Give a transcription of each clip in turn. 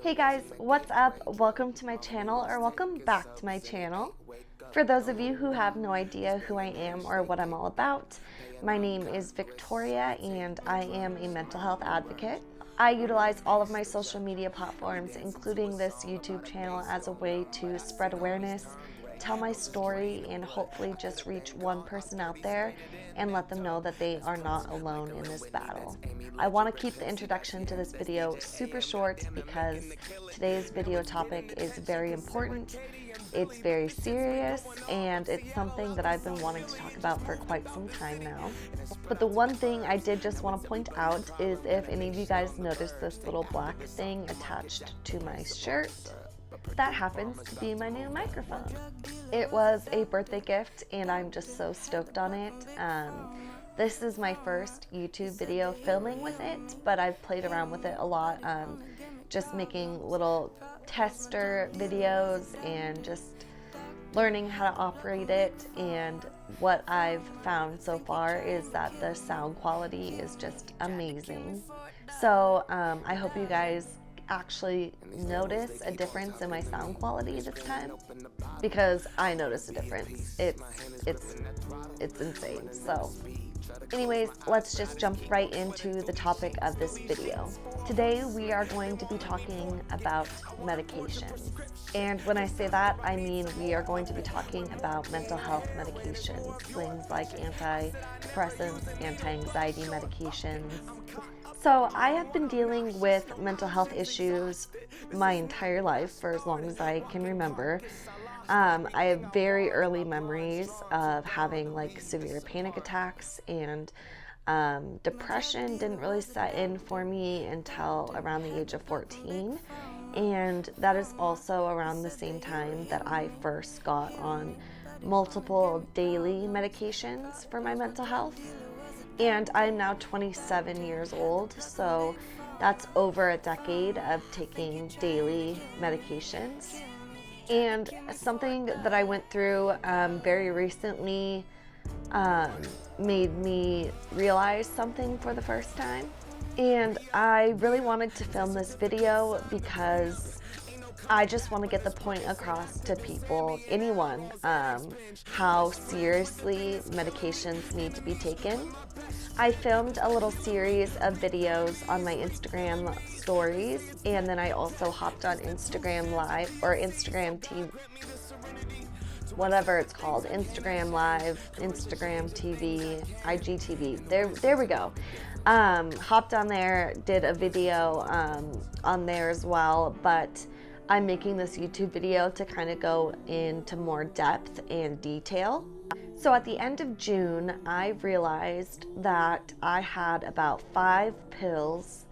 Hey guys, what's up? Welcome to my channel, or welcome back to my channel. For those of you who have no idea who I am or what I'm all about, my name is Victoria and I am a mental health advocate. I utilize all of my social media platforms, including this YouTube channel, as a way to spread awareness, tell my story, and hopefully just reach one person out there and let them know that they are not alone in this battle. I want to keep the introduction to this video super short because today's video topic is very important. It's very serious, and it's something that I've been wanting to talk about for quite some time now. But the one thing I did just want to point out is if any of you guys noticed this little black thing attached to my shirt, that happens to be my new microphone. It was a birthday gift and I'm just so stoked on it. This is my first YouTube video filming with it, but I've played around with it a lot, just making little tester videos and just learning how to operate it. And what I've found so far is that the sound quality is just amazing. So I hope you guys actually notice a difference in my sound quality this time, because I noticed a difference. It's insane. So anyways, let's just jump right into the topic of this video. Today we are going to be talking about medications. And when I say that, I mean we are going to be talking about mental health medications, things like antidepressants, anti-anxiety medications. So I have been dealing with mental health issues my entire life, for as long as I can remember. I have very early memories of having like severe panic attacks, and depression didn't really set in for me until around the age of 14. And that is also around the same time that I first got on multiple daily medications for my mental health. And I'm now 27 years old, so that's over a decade of taking daily medications. And something that I went through very recently made me realize something for the first time. And I really wanted to film this video because I just want to get the point across to people, anyone, how seriously medications need to be taken. I filmed a little series of videos on my Instagram stories, and then I also hopped on Instagram Live, or Instagram TV, whatever it's called, Instagram Live, Instagram TV, IGTV, there we go. Hopped on there, did a video on there as well, but I'm making this YouTube video to kind of go into more depth and detail. So at the end of June, I realized that I had about 5 pills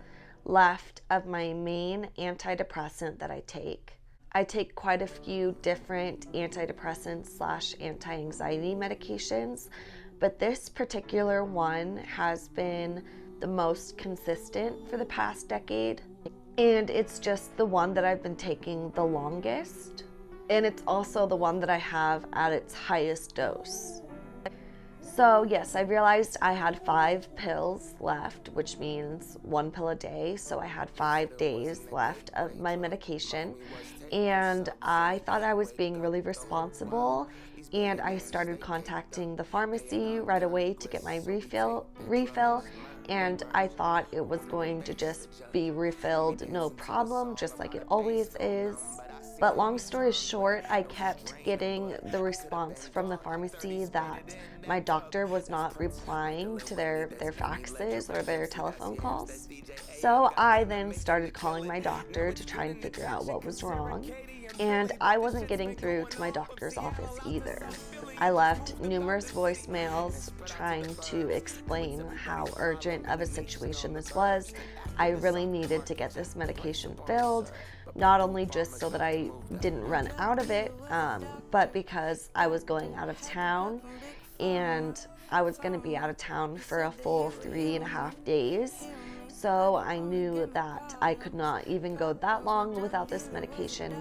left of my main antidepressant that I take. I take quite a few different antidepressants / anti-anxiety medications, but this particular one has been the most consistent for the past decade. And it's just the one that I've been taking the longest. And it's also the one that I have at its highest dose. So yes, I realized I had 5 pills left, which means 1 pill a day. So I had 5 days left of my medication. And I thought I was being really responsible. And I started contacting the pharmacy right away to get my refill. And I thought it was going to just be refilled no problem, just like it always is. But long story short, I kept getting the response from the pharmacy that my doctor was not replying to their faxes or their telephone calls. So I then started calling my doctor to try and figure out what was wrong. And I wasn't getting through to my doctor's office either. I left numerous voicemails trying to explain how urgent of a situation this was. I really needed to get this medication filled, not only just so that I didn't run out of it, but because I was going out of town, and I was going to be out of town for a full 3.5 days. So I knew that I could not even go that long without this medication.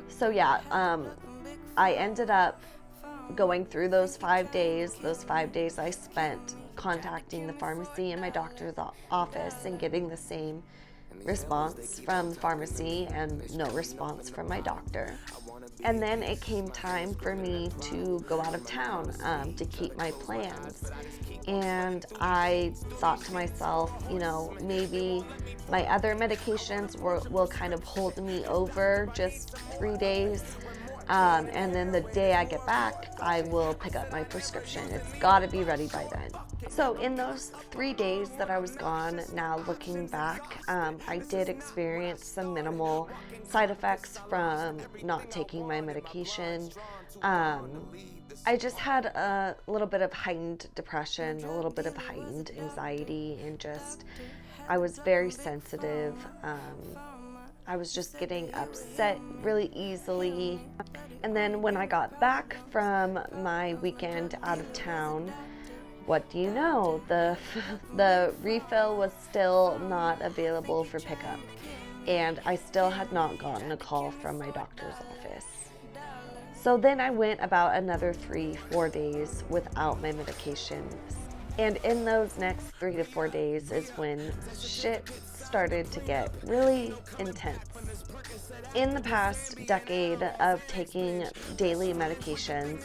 So yeah, I ended up going through those 5 days. Those 5 days I spent contacting the pharmacy and my doctor's office and getting the same response from the pharmacy and no response from my doctor. And then it came time for me to go out of town to keep my plans. And I thought to myself, you know, maybe my other medications will kind of hold me over just 3 days. And then the day I get back, I will pick up my prescription. It's got to be ready by then. So in those 3 days that I was gone, now looking back, I did experience some minimal side effects from not taking my medication. I just had a little bit of heightened depression, a little bit of heightened anxiety, and just, I was very sensitive. I was just getting upset really easily. And then when I got back from my weekend out of town, what do you know? The refill was still not available for pickup, and I still had not gotten a call from my doctor's office. So then I went about another 3-4 days without my medications. And in those next 3 to 4 days is when shit started to get really intense. In the past decade of taking daily medications,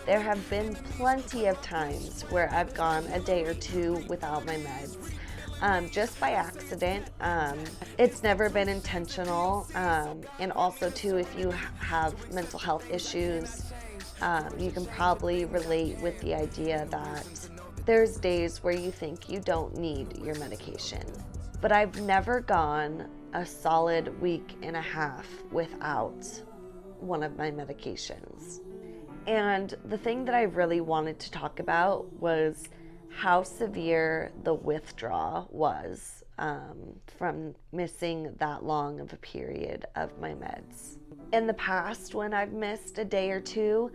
there have been plenty of times where I've gone a day or two without my meds, just by accident. It's never been intentional. And also too, if you have mental health issues, you can probably relate with the idea that there's days where you think you don't need your medication. But I've never gone a solid week and a half without one of my medications. And the thing that I really wanted to talk about was how severe the withdrawal was from missing that long of a period of my meds. In the past, when I've missed a day or two,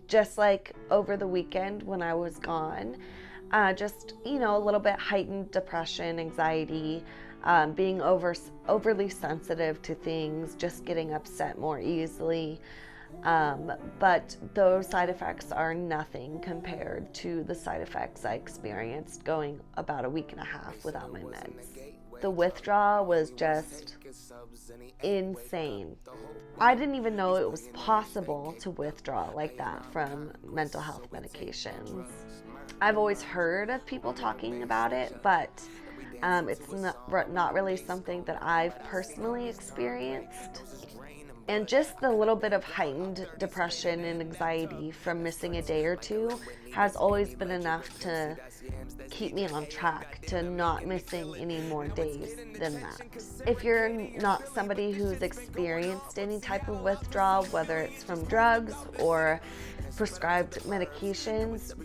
just like over the weekend when I was gone, just, you know, a little bit heightened depression, anxiety, being overly sensitive to things, just getting upset more easily. But those side effects are nothing compared to the side effects I experienced going about a week and a half without my meds. The withdrawal was just insane. I didn't even know it was possible to withdraw like that from mental health medications. I've always heard of people talking about it, but it's not really something that I've personally experienced. And just the little bit of heightened depression and anxiety from missing a day or two has always been enough to keep me on track to not missing any more days than that. If you're not somebody who's experienced any type of withdrawal, whether it's from drugs or prescribed medications,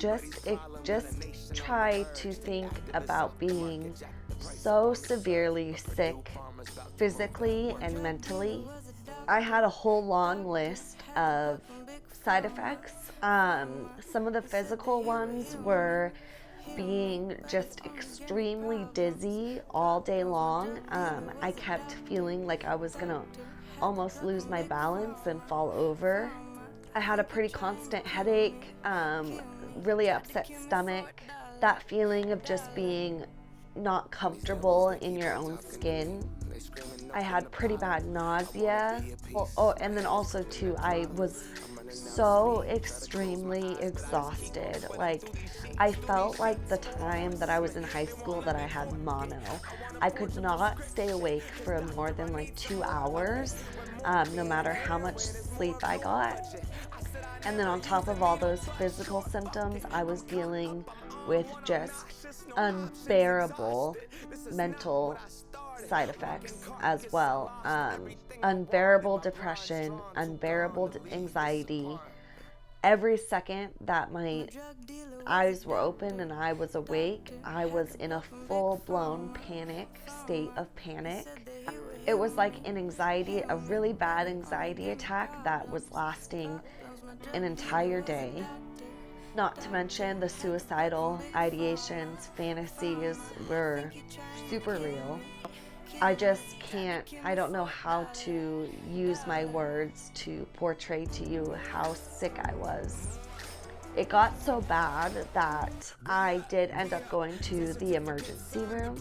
just try to think about being so severely sick physically and mentally. I had a whole long list of side effects. Some of the physical ones were being just extremely dizzy all day long. I kept feeling like I was gonna almost lose my balance and fall over. I had a pretty constant headache, really upset stomach, that feeling of just being not comfortable in your own skin. I had pretty bad nausea. Oh, and then also too, I was so extremely exhausted. Like, I felt like the time that I was in high school that I had mono. I could not stay awake for more than like 2 hours, no matter how much sleep I got. And then on top of all those physical symptoms, I was dealing with just unbearable mental side effects as well. Unbearable depression, unbearable anxiety. Every second that my eyes were open and I was awake, I was in a full-blown state of panic. It was like a really bad anxiety attack that was lasting an entire day. Not to mention the suicidal ideations, fantasies were super real. I don't know how to use my words to portray to you how sick I was. It got so bad that I did end up going to the emergency room,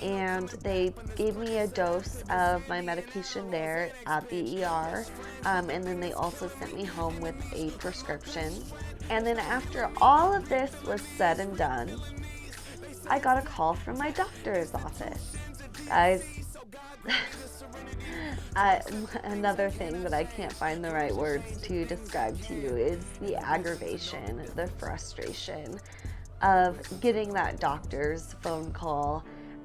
and they gave me a dose of my medication there at the ER, and then they also sent me home with a prescription. And then after all of this was said and done, I got a call from my doctor's office. Guys, another thing that I can't find the right words to describe to you is the aggravation, the frustration of getting that doctor's phone call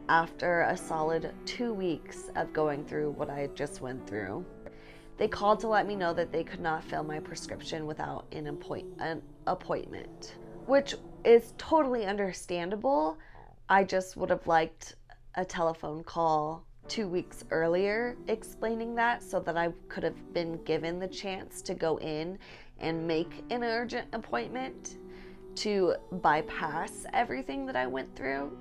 after a solid 2 weeks of going through what I just went through. They called to let me know that they could not fill my prescription without an appointment, which is totally understandable. I just would have liked a telephone call 2 weeks earlier explaining that, so that I could have been given the chance to go in and make an urgent appointment to bypass everything that I went through.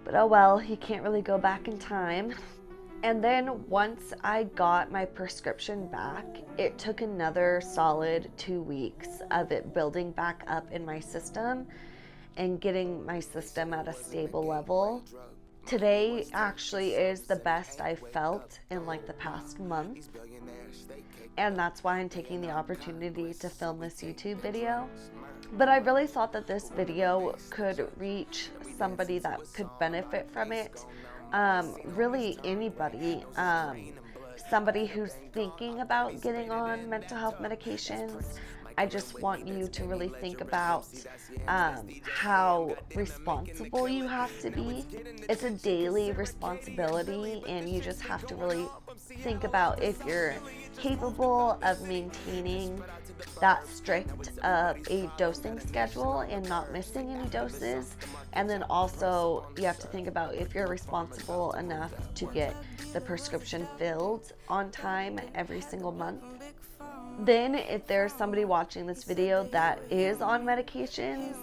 But oh well, you can't really go back in time. And then once I got my prescription back, it took another solid 2 weeks of it building back up in my system and getting my system at a stable level. Today actually is the best I've felt in like the past month. And that's why I'm taking the opportunity to film this YouTube video. But I really thought that this video could reach somebody that could benefit from it. Really anybody. Somebody who's thinking about getting on mental health medications. I just want you to really think about how responsible you have to be. It's a daily responsibility, and you just have to really think about if you're capable of maintaining that strict of a dosing schedule and not missing any doses. And then also you have to think about if you're responsible enough to get the prescription filled on time every single month. Then if there's somebody watching this video that is on medications,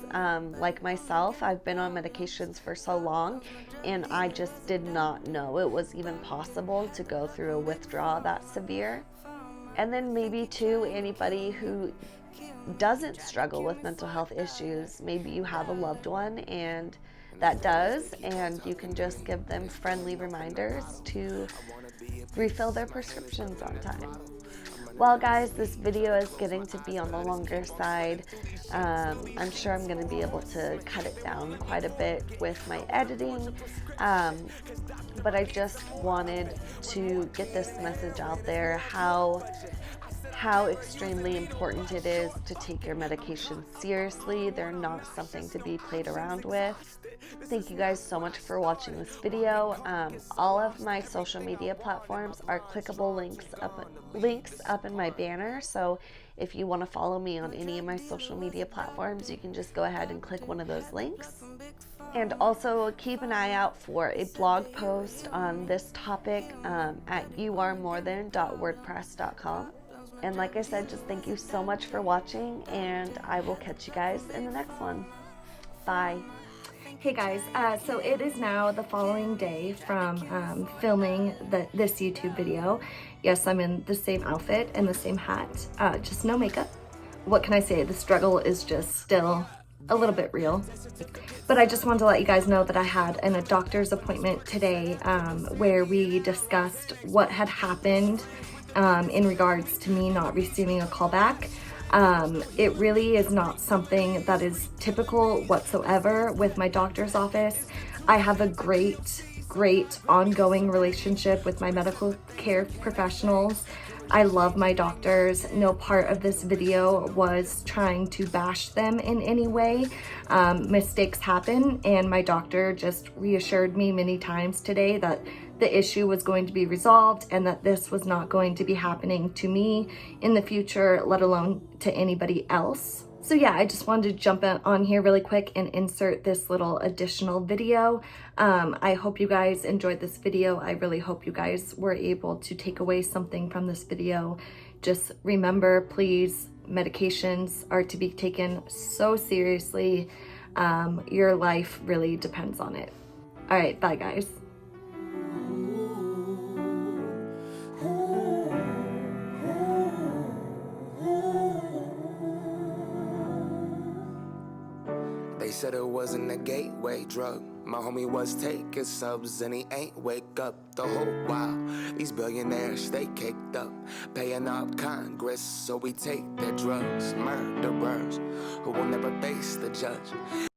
like myself, I've been on medications for so long and I just did not know it was even possible to go through a withdrawal that severe. And then maybe too, anybody who doesn't struggle with mental health issues, maybe you have a loved one and that does, and you can just give them friendly reminders to refill their prescriptions on time. Well guys, this video is getting to be on the longer side. I'm sure I'm going to be able to cut it down quite a bit with my editing, but I just wanted to get this message out there, how extremely important it is to take your medications seriously. They're not something to be played around with. Thank you guys so much for watching this video. All of my social media platforms are clickable links up in my banner, so if you want to follow me on any of my social media platforms, you can just go ahead and click one of those links. And also keep an eye out for a blog post on this topic at youaremorthan.wordpress.com. And like I said, just thank you so much for watching, and I will catch you guys in the next one. Bye. Hey guys, so it is now the following day from filming this YouTube video. Yes, I'm in the same outfit and the same hat, just no makeup. What can I say? The struggle is just still a little bit real. But I just wanted to let you guys know that I had a doctor's appointment today where we discussed what had happened in regards to me not receiving a call back. It really is not something that is typical whatsoever with my doctor's office. I have a great ongoing relationship with my medical care professionals. I love my doctors. No part of this video was trying to bash them in any way. Mistakes happen, and my doctor just reassured me many times today that the issue was going to be resolved and that this was not going to be happening to me in the future, let alone to anybody else. So yeah, I just wanted to jump on here really quick and insert this little additional video. I hope you guys enjoyed this video. I really hope you guys were able to take away something from this video. Just remember, please, medications are to be taken so seriously. Your life really depends on it. All right, bye guys. They said it wasn't a gateway drug. My homie was taking subs and he ain't wake up the whole while. These billionaires stay caked up, paying off Congress so we take their drugs. Murderers who will never face the judge.